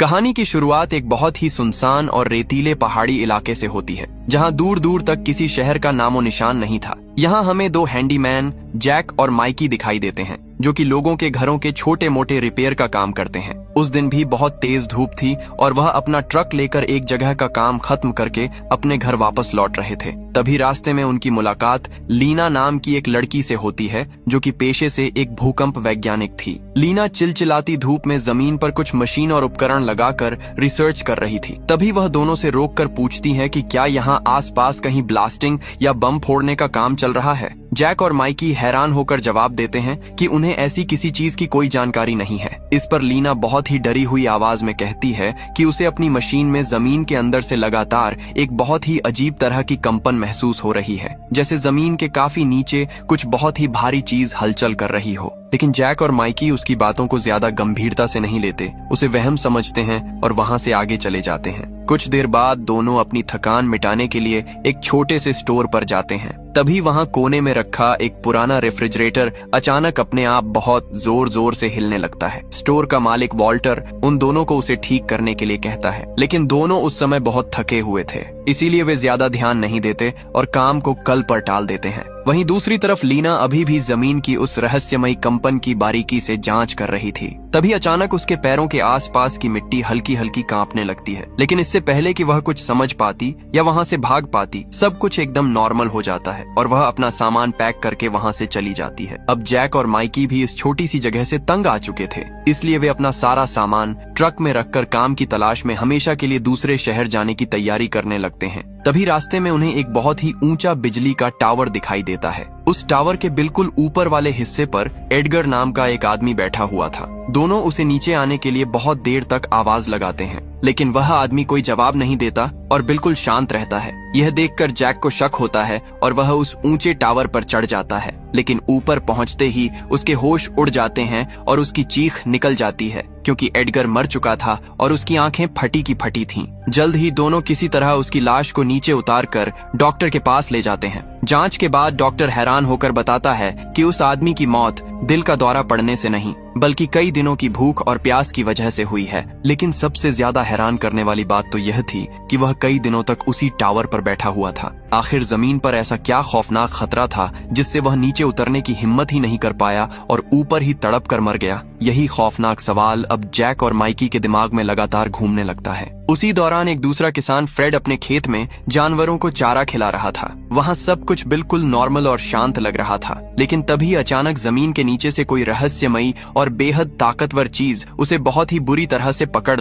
कहानी की शुरुआत एक बहुत ही सुनसान और रेतीले पहाड़ी इलाके से होती है, जहां दूर दूर तक किसी शहर का नामो निशान नहीं था। यहाँ हमें दो हैंडीमैन जैक और माइकी दिखाई देते हैं, जो कि लोगों के घरों के छोटे मोटे रिपेयर का काम करते हैं। उस दिन भी बहुत तेज धूप थी और वह अपना ट्रक लेकर एक जगह का काम खत्म करके अपने घर वापस लौट रहे थे। तभी रास्ते में उनकी मुलाकात लीना नाम की एक लड़की से होती है, जो कि पेशे से एक भूकंप वैज्ञानिक थी। लीना चिलचिलाती धूप में जमीन पर कुछ मशीन और उपकरण लगाकर रिसर्च कर रही थी। तभी वह दोनों से रोककर पूछती है कि क्या यहाँ आसपास कहीं ब्लास्टिंग या बम फोड़ने का काम चल रहा है। जैक और माइकी हैरान होकर जवाब देते हैं कि उन्हें ऐसी किसी चीज की कोई जानकारी नहीं है। इस पर लीना बहुत ही डरी हुई आवाज में कहती है कि उसे अपनी मशीन में जमीन के अंदर से लगातार एक बहुत ही अजीब तरह की कंपन महसूस हो रही है, जैसे जमीन के काफी नीचे कुछ बहुत ही भारी चीज हलचल कर रही हो। लेकिन जैक और माइकी उसकी बातों को ज्यादा गंभीरता से नहीं लेते, उसे वहम समझते हैं और वहां से आगे चले जाते हैं। कुछ देर बाद दोनों अपनी थकान मिटाने के लिए एक छोटे से स्टोर पर जाते हैं। तभी वहां कोने में रखा एक पुराना रेफ्रिजरेटर अचानक अपने आप बहुत जोर जोर से हिलने लगता है। स्टोर का मालिक वॉल्टर उन दोनों को उसे ठीक करने के लिए कहता है, लेकिन दोनों उस समय बहुत थके हुए थे, इसीलिए वे ज्यादा ध्यान नहीं देते और काम को कल पर टाल देते हैं। वहीं दूसरी तरफ लीना अभी भी जमीन की उस रहस्यमयी कंपन की बारीकी से जांच कर रही थी। तभी अचानक उसके पैरों के आसपास की मिट्टी हल्की हल्की कांपने लगती है, लेकिन इससे पहले कि वह कुछ समझ पाती या वहां से भाग पाती, सब कुछ एकदम नॉर्मल हो जाता है और वह अपना सामान पैक करके वहां से चली जाती है। अब जैक और माइकी भी इस छोटी सी जगह से तंग आ चुके थे, इसलिए वे अपना सारा सामान ट्रक में रखकर काम की तलाश में हमेशा के लिए दूसरे शहर जाने की तैयारी करने लगते हैं। तभी रास्ते में उन्हें एक बहुत ही ऊंचा बिजली का टावर दिखाई देता है। उस टावर के बिल्कुल ऊपर वाले हिस्से पर एडगर नाम का एक आदमी बैठा हुआ था। दोनों उसे नीचे आने के लिए बहुत देर तक आवाज लगाते हैं, लेकिन वह आदमी कोई जवाब नहीं देता और बिल्कुल शांत रहता है। यह देखकर जैक को शक होता है और वह उस ऊंचे टावर पर चढ़ जाता है, लेकिन ऊपर पहुंचते ही उसके होश उड़ जाते हैं और उसकी चीख निकल जाती है, क्योंकि एडगर मर चुका था और उसकी आंखें फटी की फटी थीं। जल्द ही दोनों किसी तरह उसकी लाश को नीचे उतारकर डॉक्टर के पास ले जाते हैं। जांच के बाद डॉक्टर हैरान होकर बताता है कि उस आदमी की मौत दिल का दौरा पड़ने से नहीं, बल्कि कई दिनों की भूख और प्यास की वजह से हुई है। लेकिन सबसे ज्यादा हैरान करने वाली बात तो यह थी कि वह कई दिनों तक उसी टावर पर बैठा हुआ था। आखिर जमीन पर ऐसा क्या खौफनाक खतरा था जिससे वह नीचे उतरने की हिम्मत ही नहीं कर पाया और ऊपर ही तड़प कर मर गया? यही खौफनाक सवाल अब जैक और माइकी के दिमाग में लगातार घूमने लगता है। उसी दौरान एक दूसरा किसान फ्रेड अपने खेत में जानवरों को चारा खिला रहा था। वहाँ सब कुछ बिल्कुल नॉर्मल और शांत लग रहा था, लेकिन तभी अचानक जमीन के नीचे से कोई रहस्यमयी और बेहद ताकतवर चीज उसे बहुत ही बुरी तरह से पकड़